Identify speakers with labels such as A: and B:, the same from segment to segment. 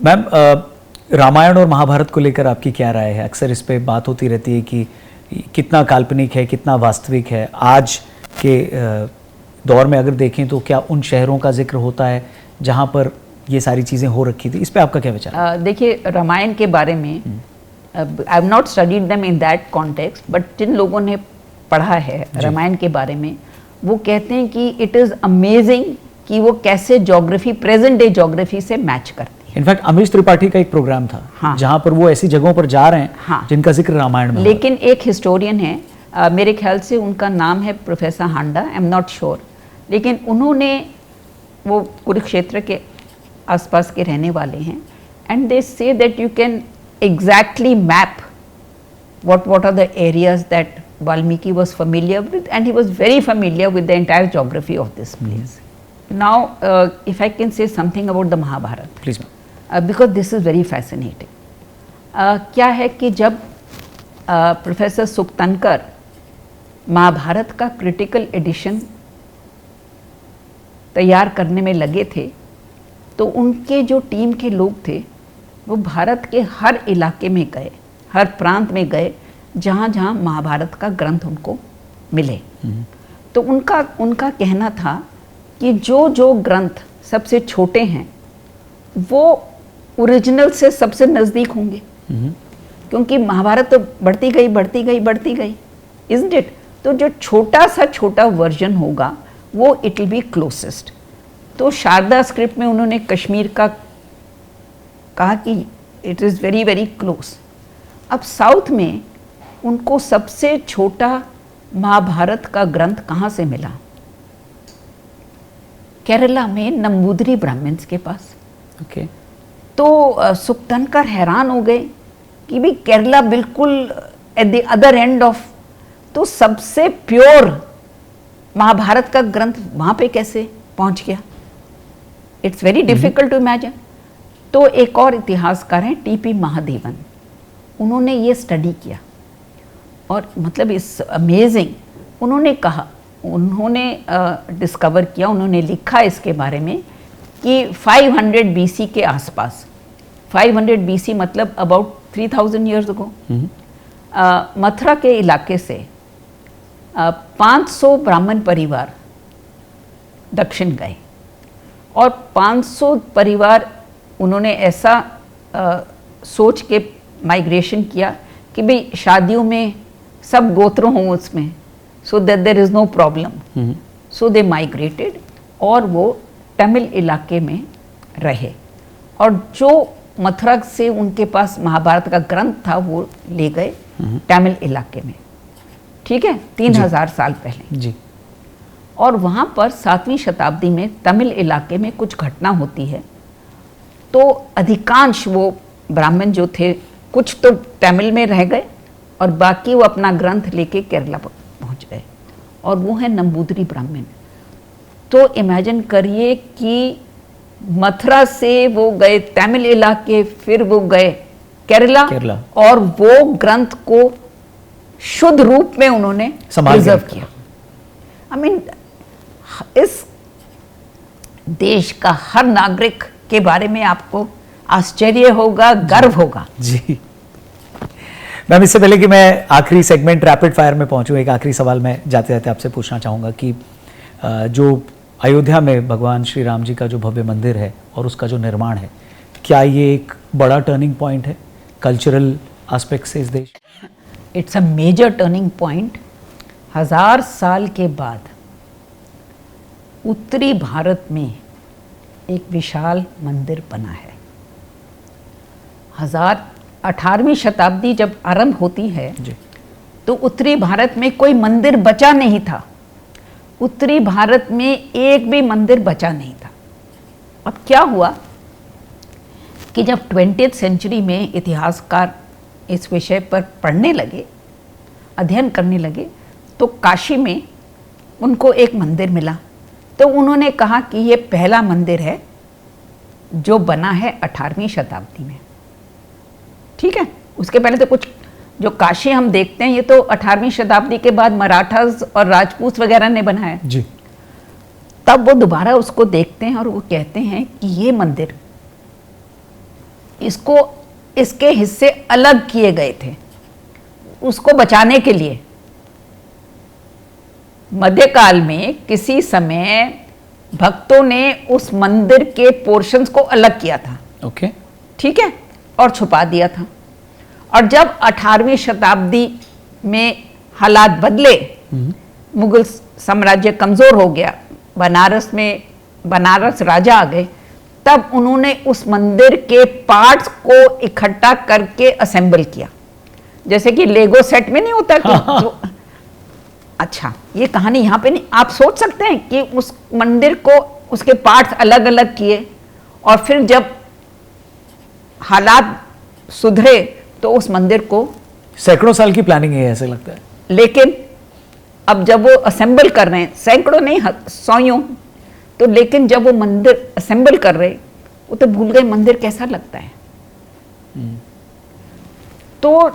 A: Ma'am, Ramayan और महाभारत को लेकर आपकी क्या राय है? अक्सर इस पे बात होती रहती है कि कितना काल्पनिक है, कितना वास्तविक है। आज के दौर में अगर देखें तो क्या उन शहरों का जिक्र होता है जहां पर ये सारी चीज़ें हो रखी थी? इस पे आपका क्या विचार?
B: देखिए, रामायण के बारे में I have not studied them in that context, but जिन लोगों ने पढ़ा है रामायण के बारे में, वो कहते हैं कि इट इज़ अमेजिंग कि वो कैसे ज्योग्राफी, प्रेजेंट डे ज्योग्राफी से मैच करती है।
A: इनफैक्ट अमीश त्रिपाठी का एक प्रोग्राम था,
B: हाँ,
A: जहां पर वो ऐसी जगहों पर जा रहे हैं,
B: हाँ,
A: जिनका जिक्र रामायण में।
B: लेकिन एक हिस्टोरियन है, मेरे ख्याल से उनका नाम है professor Handa, I am not sure, लेकिन उन्होंने, वो कुरुक्षेत्र के आसपास के रहने वाले हैं, and they say that you can exactly map what are the areas that Valmiki was familiar with, and he was very familiar with the entire geography of this place. Now, if I can say something about the Mahabharata,
A: please.
B: because this is very fascinating. क्या है कि जब professor सुक्तनकर Mahabharat का critical edition तैयार करने में लगे थे, तो उनके जो टीम के लोग थे वो भारत के हर इलाके में गए, हर प्रांत में गए जहाँ जहाँ महाभारत का ग्रंथ उनको मिले। तो उनका कहना था कि जो जो ग्रंथ सबसे छोटे हैं वो ओरिजिनल से सबसे नज़दीक होंगे, क्योंकि महाभारत तो बढ़ती गई बढ़ती गई बढ़ती गई, इज़न्ट इट? तो जो छोटा सा छोटा वर्जन होगा वो इट विल बी क्लोजेस्ट। तो शारदा स्क्रिप्ट में उन्होंने कश्मीर का कहा कि it is very very close. अब साउथ में उनको सबसे छोटा महाभारत का ग्रंथ कहाँ से मिला? केरला में नंबूदरी ब्राह्मण्स के पास।
A: ओके।
B: तो सुक्तनकर हैरान हो गए कि भी केरला बिल्कुल at the other end of, तो सबसे प्योर महाभारत का ग्रंथ वहाँ पे कैसे पहुँच गया? It's very difficult to imagine. तो एक और इतिहासकार हैं टीपी महादेवन, उन्होंने ये स्टडी किया और मतलब इस अमेजिंग, उन्होंने कहा, उन्होंने डिस्कवर किया, उन्होंने लिखा इसके बारे में कि 500 बीसी के आसपास, 500 बीसी मतलब अबाउट 3000 ईयर्स अगो, मथुरा के इलाके से 500 ब्राह्मण परिवार दक्षिण गए, और 500 परिवार उन्होंने ऐसा सोच के माइग्रेशन किया कि भाई शादियों में सब गोत्र हों उसमें, so that there is no problem. So they migrated और वो तमिल इलाके में रहे, और जो मथुरा से उनके पास महाभारत का ग्रंथ था वो ले गए तमिल इलाके में, ठीक है, 3000 साल पहले
A: जी।
B: और वहाँ पर 7वीं शताब्दी में तमिल इलाके में कुछ घटना होती है, तो अधिकांश वो ब्राह्मण जो थे, कुछ तो तमिल में रह गए और बाकी वो अपना ग्रंथ लेके केरला पहुंच गए, और वो है नंबूदरी ब्राह्मण। तो इमेजिन करिए कि मथुरा से वो गए तमिल इलाके, फिर वो गए केरला, और वो ग्रंथ को शुद्ध रूप में उन्होंने प्रिजर्व किया। आई मीन, इस देश का हर नागरिक के बारे में आपको आश्चर्य होगा, गर्व होगा।
A: जी मैम, इससे पहले कि मैं आखिरी सेगमेंट रैपिड फायर में पहुंचूं, एक आखिरी सवाल मैं जाते जाते आपसे पूछना चाहूँगा कि जो अयोध्या में भगवान श्री राम जी का जो भव्य मंदिर है और उसका जो निर्माण है, क्या ये एक बड़ा टर्निंग पॉइंट है कल्चरल एस्पेक्ट से इस देश?
B: It's a major turning point. 1000 साल के बाद उत्तरी भारत में एक विशाल मंदिर बना है। 18वीं शताब्दी जब आरंभ होती है
A: जी,
B: तो उत्तरी भारत में कोई मंदिर बचा नहीं था। उत्तरी भारत में एक भी मंदिर बचा नहीं था। अब क्या हुआ कि जब 20th सेंचुरी में इतिहासकार इस विषय पर पढ़ने लगे, अध्ययन करने लगे, तो काशी में उनको एक मंदिर मिला। तो उन्होंने कहा कि ये पहला मंदिर है जो बना है 18वीं शताब्दी में, ठीक है। उसके पहले तो कुछ जो काशी हम देखते हैं ये तो 18वीं शताब्दी के बाद मराठास और राजपूत वगैरह ने बनाया
A: जी।
B: तब वो दोबारा उसको देखते हैं और वो कहते हैं कि ये मंदिर इसको इसके हिस्से अलग किए गए थे उसको बचाने के लिए। मध्यकाल में किसी समय भक्तों ने उस मंदिर के पोर्शंस को अलग किया था,
A: ओके,
B: ठीक है, और छुपा दिया था। और जब 18वीं शताब्दी में हालात बदले, मुगल साम्राज्य कमजोर हो गया, बनारस राजा आ गए, तब उन्होंने उस मंदिर के पार्ट्स को इकट्ठा करके असेंबल किया, जैसे कि लेगो सेट में नहीं होता कि अच्छा, ये कहानी यहाँ पे नहीं, आप सोच सकते हैं कि उस मंदिर को उसके पार्ट्स अलग अलग किए और फिर जब हालात सुधरे तो उस मंदिर को
A: सैकड़ों साल की प्लानिंग है ऐसे लगता है।
B: लेकिन अब जब वो असेंबल कर रहे हैं, सैकड़ों नहीं सौयों, तो लेकिन जब वो मंदिर असेंबल कर रहे, वो तो भूल गए मंदिर कैसा लगता है। तो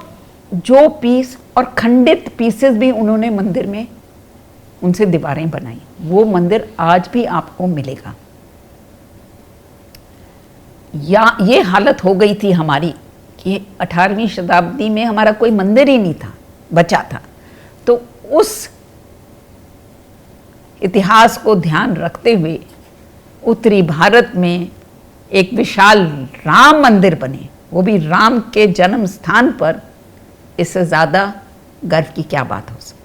B: जो पीस और खंडित पीसेस भी उन्होंने मंदिर में उनसे दीवारें बनाई, वो मंदिर आज भी आपको मिलेगा। या ये हालत हो गई थी हमारी कि 18वीं शताब्दी में हमारा कोई मंदिर ही नहीं था, बचा था। तो उस इतिहास को ध्यान रखते हुए उत्तरी भारत में एक विशाल राम मंदिर बने, वो भी राम के जन्म स्थान पर, इससे ज़्यादा गर्व की क्या बात हो सकती।